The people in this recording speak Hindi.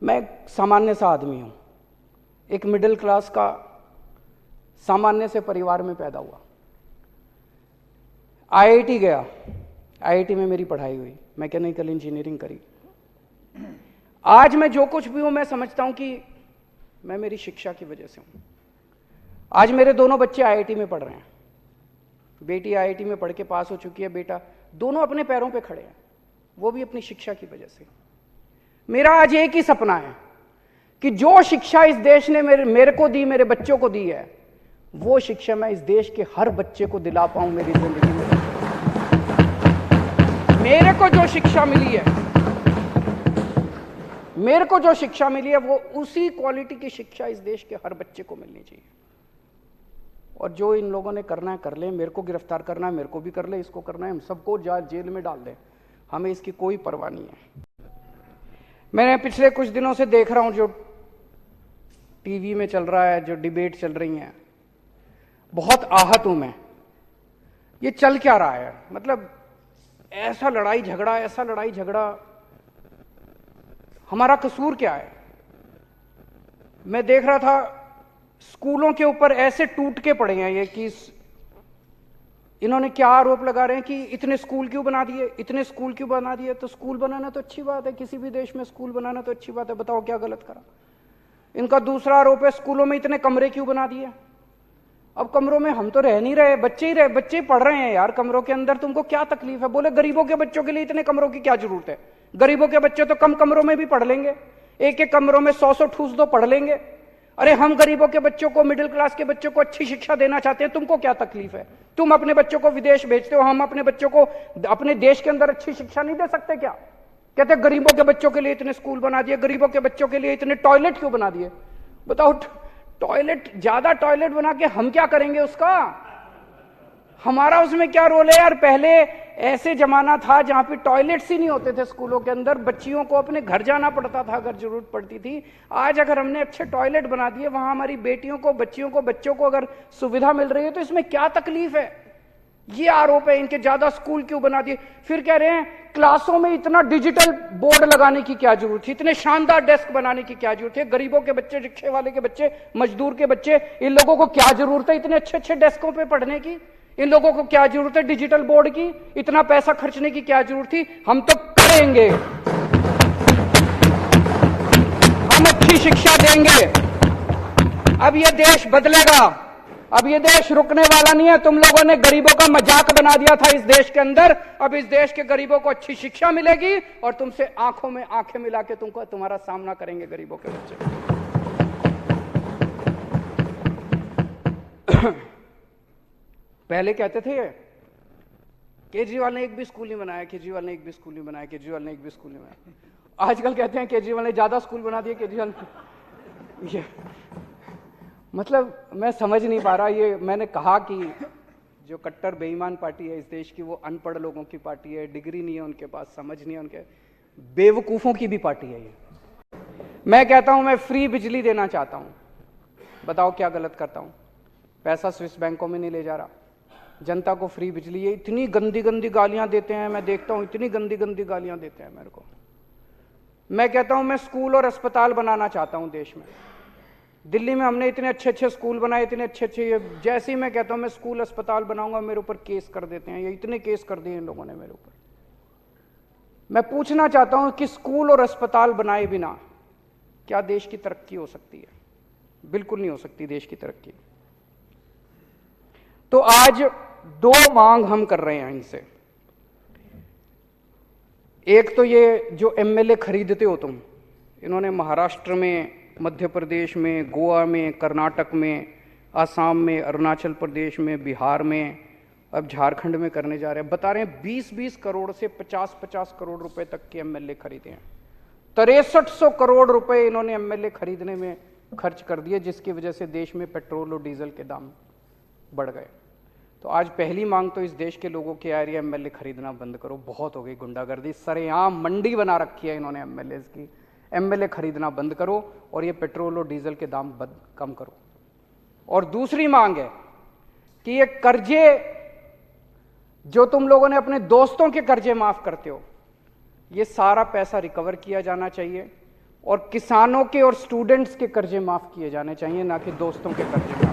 मैं सामान्य सा आदमी हूं, एक मिडिल क्लास का सामान्य से परिवार में पैदा हुआ। आईआईटी गया, आईआईटी में मेरी पढ़ाई हुई, मैकेनिकल इंजीनियरिंग करी। आज मैं जो कुछ भी हूं, मैं समझता हूं कि मैं मेरी शिक्षा की वजह से हूं। आज मेरे दोनों बच्चे आईआईटी में पढ़ रहे हैं। बेटी आईआईटी में पढ़ के पास हो चुकी है, बेटा दोनों अपने पैरों पे खड़े हैं, वो भी अपनी शिक्षा की वजह से। मेरा आज एक ही सपना है कि जो शिक्षा इस देश ने मेरे को दी, मेरे बच्चों को दी है, वो शिक्षा मैं इस देश के हर बच्चे को दिला पाऊं मेरी जिंदगी में। मेरे को जो शिक्षा मिली है, मेरे को जो शिक्षा मिली है, वो उसी क्वालिटी की शिक्षा इस देश के हर बच्चे को मिलनी चाहिए। और जो इन लोगों ने करना है कर ले, मेरे को गिरफ्तार करना है मेरे को भी कर ले, इसको करना है हम सबको जेल में डाल दें, हमें इसकी कोई परवाह नहीं है। मैंने पिछले कुछ दिनों से देख रहा हूं जो टीवी में चल रहा है, जो डिबेट चल रही है, बहुत आहत हूं मैं। ये चल क्या रहा है? मतलब ऐसा लड़ाई झगड़ा, ऐसा लड़ाई झगड़ा, हमारा कसूर क्या है? मैं देख रहा था स्कूलों के ऊपर ऐसे टूट के पड़े हैं ये कि इन्होंने क्या आरोप लगा रहे हैं कि इतने स्कूल क्यों बना दिए, इतने स्कूल क्यों बना दिए। तो स्कूल बनाना तो अच्छी बात है, किसी भी देश में स्कूल बनाना तो अच्छी बात है, बताओ क्या गलत करा। इनका दूसरा आरोप है स्कूलों में इतने कमरे क्यों बना दिए। अब कमरों में हम तो रह नहीं रहे, बच्चे पढ़ रहे हैं यार कमरों के अंदर, तुमको क्या तकलीफ है? बोले गरीबों के बच्चों के लिए इतने कमरों की क्या जरूरत है? गरीबों के बच्चे तो कम कमरों में भी पढ़ लेंगे, एक एक कमरों में 100 ठूस दो, पढ़ लेंगे। अरे हम गरीबों के बच्चों को, मिडिल क्लास के बच्चों को अच्छी शिक्षा देना चाहते हैं, तुमको क्या तकलीफ है? तुम अपने बच्चों को विदेश भेजते हो, हम अपने बच्चों को अपने देश के अंदर अच्छी शिक्षा नहीं दे सकते क्या? कहते गरीबों के बच्चों के लिए इतने स्कूल बना दिए, गरीबों के बच्चों के लिए इतने टॉयलेट क्यों बना दिए। बताओ, टॉयलेट, ज्यादा टॉयलेट बना के हम क्या करेंगे उसका? हमारा उसमें क्या रोल है यार? पहले ऐसे जमाना था जहां पे टॉयलेट्स ही नहीं होते थे स्कूलों के अंदर, बच्चियों को अपने घर जाना पड़ता था अगर जरूरत पड़ती थी। आज अगर हमने अच्छे टॉयलेट बना दिए, वहां हमारी बेटियों को, बच्चियों को, बच्चों को अगर सुविधा मिल रही है, तो इसमें क्या तकलीफ है? ये आरोप है इनके, ज्यादा स्कूल क्यों बना दिए। फिर कह रहे हैं क्लासों में इतना डिजिटल बोर्ड लगाने की क्या जरूरत थी, इतने शानदार डेस्क बनाने की क्या जरूरत है? गरीबों के बच्चे, रिक्शे वाले के बच्चे, मजदूर के बच्चे, इन लोगों को क्या जरूरत है इतने अच्छे अच्छे डेस्कों पे पढ़ने की? इन लोगों को क्या जरूरत है डिजिटल बोर्ड की? इतना पैसा खर्चने की क्या जरूरत थी? हम तो करेंगे, हम अच्छी शिक्षा देंगे। अब ये देश बदलेगा, अब ये देश रुकने वाला नहीं है। तुम लोगों ने गरीबों का मजाक बना दिया था इस देश के अंदर, अब इस देश के गरीबों को अच्छी शिक्षा मिलेगी और तुमसे आंखों में आंखें मिला के तुम्हारा सामना करेंगे गरीबों के बच्चे। पहले कहते थे केजरीवाल ने एक भी स्कूल नहीं बनाया, केजरीवाल ने एक भी स्कूल नहीं बनाया, केजरीवाल ने एक भी स्कूल नहीं बनाया। आजकल कहते हैं केजरीवाल ने ज्यादा स्कूल बना दिए, केजरीवाल ये मतलब मैं समझ नहीं पा रहा। ये मैंने कहा कि जो कट्टर बेईमान पार्टी है इस देश की, वो अनपढ़ लोगों की पार्टी है, डिग्री नहीं है उनके पास, समझ नहीं है उनके, बेवकूफों की भी पार्टी है ये। मैं कहता हूं मैं फ्री बिजली देना चाहता हूं, बताओ क्या गलत करता हूं? पैसा स्विस बैंकों में नहीं ले जा रहा, जनता को फ्री बिजली। ये इतनी गंदी गंदी गालियां देते हैं, मैं देखता हूं इतनी गंदी गंदी गालियां देते हैं मेरे को। मैं कहता हूं मैं स्कूल और अस्पताल बनाना चाहता हूं देश में। दिल्ली में हमने इतने अच्छे अच्छे स्कूल बनाए, इतने अच्छे अच्छे, जैसे ही मैं कहता हूं मैं स्कूल अस्पताल बनाऊंगा, मेरे ऊपर केस कर देते हैं। ये इतने केस कर दिए इन लोगों ने मेरे ऊपर। मैं पूछना चाहता हूं कि स्कूल और अस्पताल बनाए बिना क्या देश की तरक्की हो सकती है? बिल्कुल नहीं हो सकती देश की तरक्की। तो आज दो मांग हम कर रहे हैं इनसे। एक तो ये जो एमएलए खरीदते हो तुम, इन्होंने महाराष्ट्र में, मध्य प्रदेश में, गोवा में, कर्नाटक में, आसाम में, अरुणाचल प्रदेश में, बिहार में, अब झारखंड में करने जा रहे हैं। बता रहे हैं 20-20 करोड़ से 50-50 करोड़ रुपए तक के एमएलए खरीदे हैं। 6300 करोड़ रुपए इन्होंने एमएलए खरीदने में खर्च कर दिए, जिसकी वजह से देश में पेट्रोल और डीजल के दाम बढ़ गए। तो आज पहली मांग तो इस देश के लोगों की आ रही है, एमएलए खरीदना बंद करो, बहुत हो गई गुंडागर्दी, सरेआम मंडी बना रखी है इन्होंने एमएलए की। एमएलए खरीदना बंद करो और ये पेट्रोल और डीजल के दाम कम करो। और दूसरी मांग है कि ये कर्जे जो तुम लोगों ने अपने दोस्तों के कर्जे माफ करते हो, ये सारा पैसा रिकवर किया जाना चाहिए और किसानों के और स्टूडेंट्स के कर्जे माफ किए जाने चाहिए, ना कि दोस्तों के कर्जे।